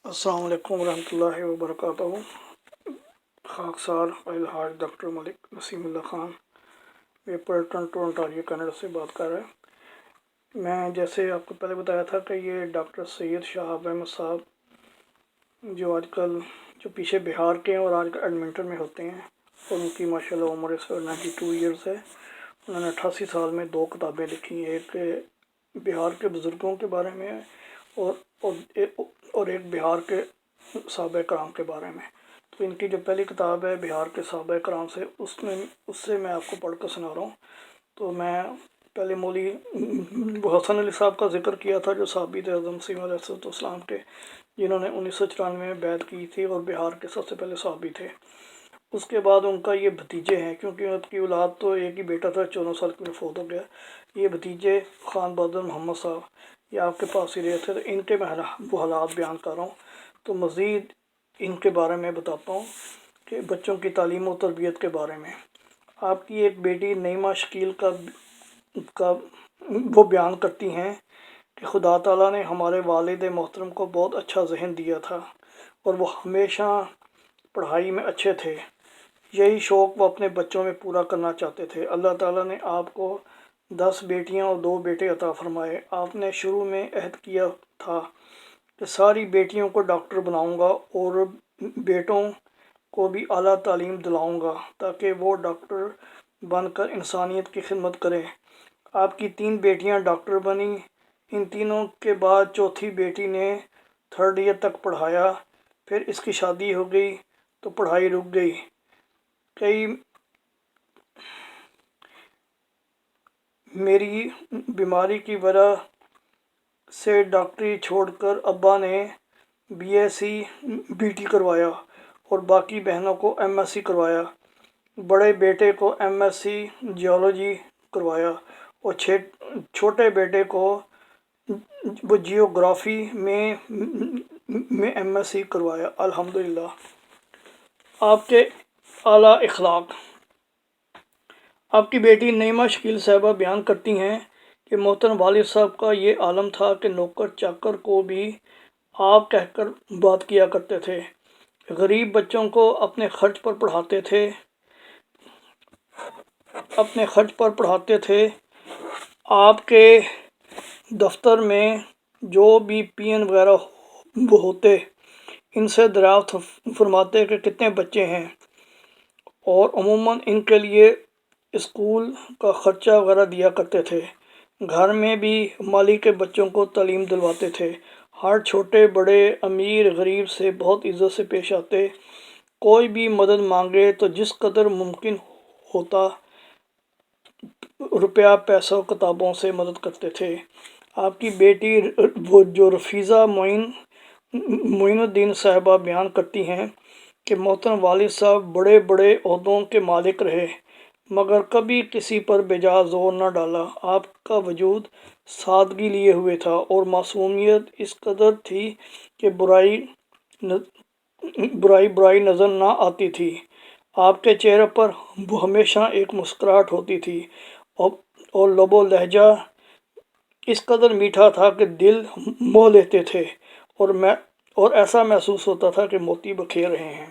السلام علیکم ورحمۃ اللہ وبرکاتہ۔ خاکسار الحاج ڈاکٹر ملک نسیم اللہ Khan viper Toronto Ontario Canada سے بات کر رہے ہیں۔ میں جیسے آپ کو پہلے بتایا تھا کہ یہ ڈاکٹر سید شہاب احمد صاحب جو آج کل پیچھے بہار کے ہیں اور آج کل ایڈمنٹن میں ہوتے ہیں، اور ان کی ماشاءاللہ عمر اس وقت 92 ایئرس ہے۔ انہوں نے 88 سال میں 2 کتابیں لکھی، ایک بہار کے بزرگوں کے بارے میں اور اور ایک بہار کے صحابہ کرام کے بارے میں۔ تو ان کی جو پہلی کتاب ہے بہار کے صحابہ کرام سے، اس سے میں آپ کو پڑھ کر سنا رہا ہوں۔ تو میں پہلے مولوی حسن علی صاحب کا ذکر کیا تھا، جو صحابی اعظم سید علیہ السلام کے، جنہوں نے 1994 میں بیعت کی تھی اور بہار کے سب سے پہلے صحابی تھے۔ اس کے بعد ان کا یہ بھتیجے ہیں، کیونکہ ان کی اولاد تو ایک ہی بیٹا تھا، 14 سال کی میں فوت ہو گیا۔ یہ بھتیجے خان بہادر محمد صاحب یہ آپ کے پاس ہی رہے تھے، تو ان کے میں وہ حالات بیان کر رہا ہوں۔ تو مزید ان کے بارے میں بتاتا ہوں کہ بچوں کی تعلیم و تربیت کے بارے میں۔ آپ کی ایک بیٹی نعیمہ شکیل کا وہ بیان کرتی ہیں کہ خدا تعالیٰ نے ہمارے والد محترم کو بہت اچھا ذہن دیا تھا اور وہ ہمیشہ پڑھائی میں اچھے تھے۔ یہی شوق وہ اپنے بچوں میں پورا کرنا چاہتے تھے۔ اللہ تعالیٰ نے آپ کو 10 بیٹیاں اور 2 بیٹے عطا فرمائے۔ آپ نے شروع میں عہد کیا تھا کہ ساری بیٹیوں کو ڈاکٹر بناؤں گا اور بیٹوں کو بھی اعلیٰ تعلیم دلاؤں گا تاکہ وہ ڈاکٹر بن کر انسانیت کی خدمت کریں۔ آپ کی 3 بیٹیاں ڈاکٹر بنیں۔ ان تینوں کے بعد چوتھی بیٹی نے 3rd ایئر تک پڑھایا، پھر اس کی شادی ہو گئی تو پڑھائی رک گئی۔ کئی میری بیماری کی وجہ سے ڈاکٹری چھوڑ کر ابا نے BSc BT کروایا اور باقی بہنوں کو MSc کروایا۔ بڑے بیٹے کو MSc جیولوجی کروایا اور چھوٹے بیٹے کو وہ جیوگرافی میں MSc کروایا۔ الحمدللہ۔ آپ کے اعلیٰ اخلاق۔ آپ کی بیٹی نعیمہ شکیل صاحبہ بیان کرتی ہیں کہ محترم والد صاحب کا یہ عالم تھا کہ نوکر چاکر کو بھی آپ کہہ کر بات کیا کرتے تھے۔ غریب بچوں کو اپنے خرچ پر پڑھاتے تھے۔ آپ کے دفتر میں جو بھی پین وغیرہ ہوتے ان سے دریافت فرماتے کہ کتنے بچے ہیں، اور عموماً ان کے لیے اسکول کا خرچہ وغیرہ دیا کرتے تھے۔ گھر میں بھی مالی کے بچوں کو تعلیم دلواتے تھے۔ ہر چھوٹے بڑے امیر غریب سے بہت عزت سے پیش آتے۔ کوئی بھی مدد مانگے تو جس قدر ممکن ہوتا روپیہ پیسہ کتابوں سے مدد کرتے تھے۔ آپ کی بیٹی جو رفیظہ معین الدین صاحبہ بیان کرتی ہیں کہ محترم والد صاحب بڑے بڑے عہدوں کے مالک رہے مگر کبھی کسی پر بجا زور نہ ڈالا۔ آپ کا وجود سادگی لیے ہوئے تھا اور معصومیت اس قدر تھی کہ برائی نظر نہ آتی تھی۔ آپ کے چہرے پر ہمیشہ ایک مسکراہٹ ہوتی تھی اور لب و لہجہ اس قدر میٹھا تھا کہ دل موہ لیتے تھے اور ایسا محسوس ہوتا تھا کہ موتی بکھیر رہے ہیں۔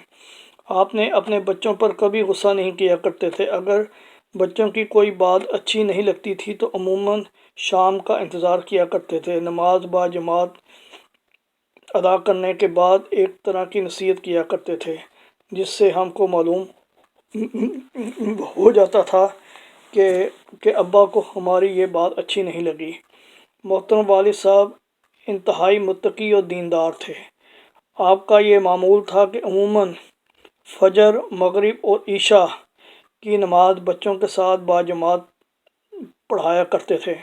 آپ نے اپنے بچوں پر کبھی غصہ نہیں کیا کرتے تھے۔ اگر بچوں کی کوئی بات اچھی نہیں لگتی تھی تو عموماً شام کا انتظار کیا کرتے تھے۔ نماز با جماعت ادا کرنے کے بعد ایک طرح کی نصیحت کیا کرتے تھے جس سے ہم کو معلوم ہو جاتا تھا کہ ابا کو ہماری یہ بات اچھی نہیں لگی۔ محترم والد صاحب انتہائی متقی اور دیندار تھے۔ آپ کا یہ معمول تھا کہ عموماً فجر، مغرب اور عشاء کی نماز بچوں کے ساتھ باجماعت پڑھایا کرتے تھے۔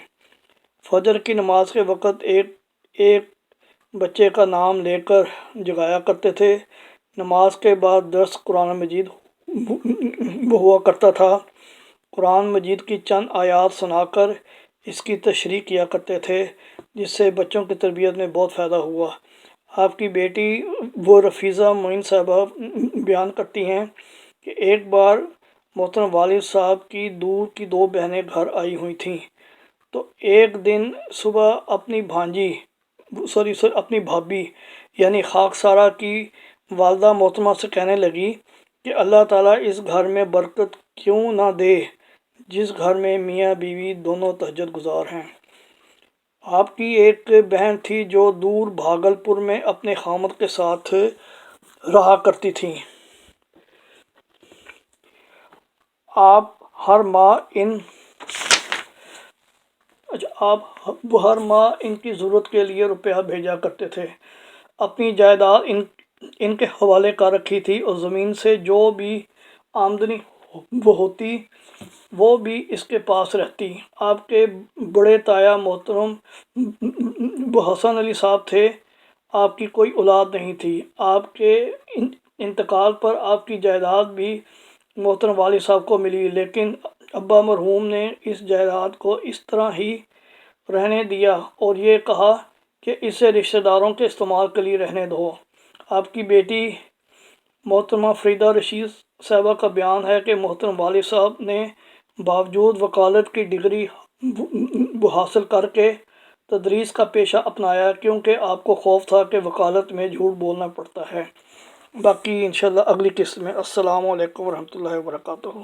فجر کی نماز کے وقت ایک بچے کا نام لے کر جگایا کرتے تھے۔ نماز کے بعد درس قرآن مجید ہوا کرتا تھا۔ قرآن مجید کی چند آیات سنا کر اس کی تشریح کیا کرتے تھے جس سے بچوں کی تربیت میں بہت فائدہ ہوا۔ آپ کی بیٹی وہ رفیظہ معین صاحبہ بیان کرتی ہیں کہ ایک بار محترم والد صاحب کی دور کی 2 بہنیں گھر آئی ہوئی تھیں، تو ایک دن صبح اپنی بھانجی اپنی بھابھی یعنی خاکسارہ کی والدہ محترمہ سے کہنے لگی کہ اللہ تعالیٰ اس گھر میں برکت کیوں نہ دے جس گھر میں میاں بیوی دونوں تہجد گزار ہیں۔ آپ کی ایک بہن تھی جو دور بھاگلپور میں اپنے خامد کے ساتھ رہا کرتی تھیں۔ آپ ہر ماہ ان کی ضرورت کے لیے روپیہ بھیجا کرتے تھے۔ اپنی جائیداد ان کے حوالے کر رکھی تھی اور زمین سے جو بھی آمدنی ہوتی وہ بھی اس کے پاس رہتی۔ آپ کے بڑے تایا محترم حسن علی صاحب تھے۔ آپ کی کوئی اولاد نہیں تھی۔ آپ کے انتقال پر آپ کی جائیداد بھی محترم والد صاحب کو ملی، لیکن ابا مرحوم نے اس جائیداد کو اس طرح ہی رہنے دیا اور یہ کہا کہ اسے رشتہ داروں کے استعمال کے لیے رہنے دو۔ آپ کی بیٹی محترمہ فریدہ رشید صاحبہ کا بیان ہے کہ محترم والد صاحب نے باوجود وکالت کی ڈگری حاصل کر کے تدریس کا پیشہ اپنایا، کیونکہ آپ کو خوف تھا کہ وکالت میں جھوٹ بولنا پڑتا ہے۔ باقی انشاءاللہ اگلی قسط میں۔ السلام علیکم ورحمۃ اللہ وبرکاتہ۔